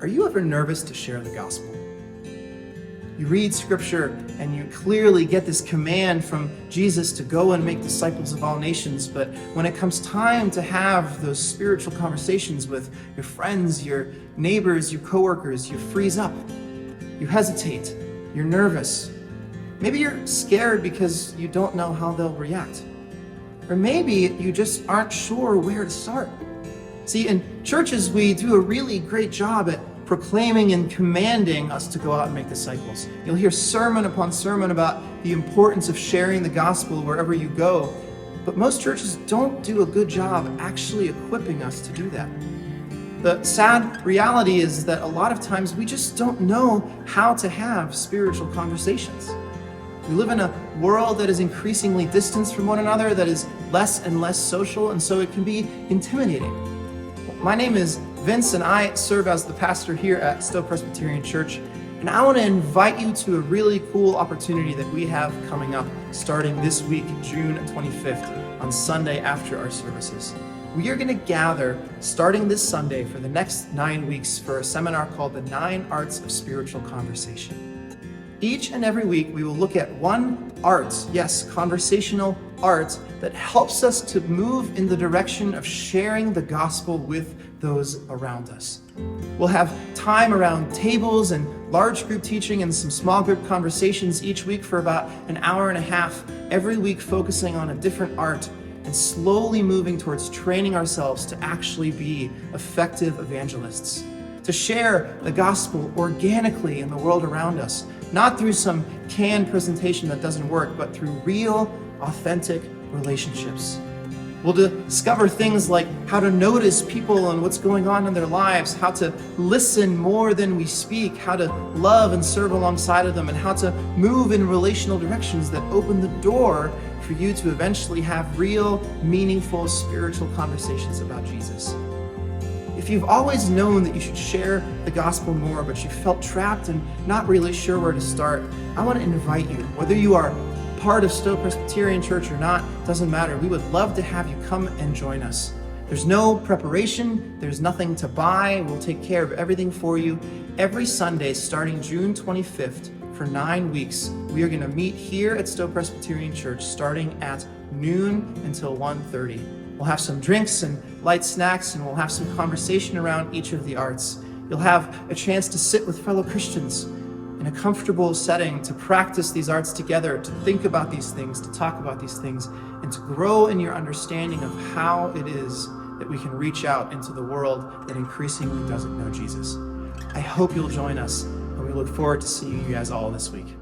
Are you ever nervous to share the gospel? You read scripture and you clearly get this command from Jesus to go and make disciples of all nations, but when it comes time to have those spiritual conversations with your friends, your neighbors, your coworkers, you freeze up, you hesitate, you're nervous. Maybe you're scared because you don't know how they'll react. Or maybe you just aren't sure where to start. See, in churches, we do a really great job at proclaiming and commanding us to go out and make disciples. You'll hear sermon upon sermon about the importance of sharing the gospel wherever you go, but most churches don't do a good job actually equipping us to do that. The sad reality is that a lot of times we just don't know how to have spiritual conversations. We live in a world that is increasingly distanced from one another, that is less and less social, and so it can be intimidating. My name is Vince, and I serve as the pastor here at Stow Presbyterian Church, and I want to invite you to a really cool opportunity that we have coming up starting this week, June 25th, on Sunday after our services. We are going to gather starting this Sunday for the next 9 weeks for a seminar called The 9 Arts of Spiritual Conversation. Each and every week, we will look at one art, yes, conversational art, that helps us to move in the direction of sharing the gospel with those around us. We'll have time around tables and large group teaching and some small group conversations each week for about an hour and a half, every week focusing on a different art and slowly moving towards training ourselves to actually be effective evangelists, to share the gospel organically in the world around us, not through some canned presentation that doesn't work, but through real, authentic relationships. We'll discover things like how to notice people and what's going on in their lives, how to listen more than we speak, how to love and serve alongside of them, and how to move in relational directions that open the door for you to eventually have real, meaningful, spiritual conversations about Jesus. If you've always known that you should share the gospel more, but you felt trapped and not really sure where to start, I want to invite you, whether you are part of Stow Presbyterian Church or not, doesn't matter. We would love to have you come and join us. There's no preparation, there's nothing to buy. We'll take care of everything for you. Every Sunday, starting June 25th, for 9 weeks, we are going to meet here at Stow Presbyterian Church starting at noon until 1:30. We'll have some drinks and light snacks, and we'll have some conversation around each of the arts. You'll have a chance to sit with fellow Christians in a comfortable setting to practice these arts together, to think about these things, to talk about these things, and to grow in your understanding of how it is that we can reach out into the world that increasingly doesn't know Jesus. I hope you'll join us, and we look forward to seeing you guys all this week.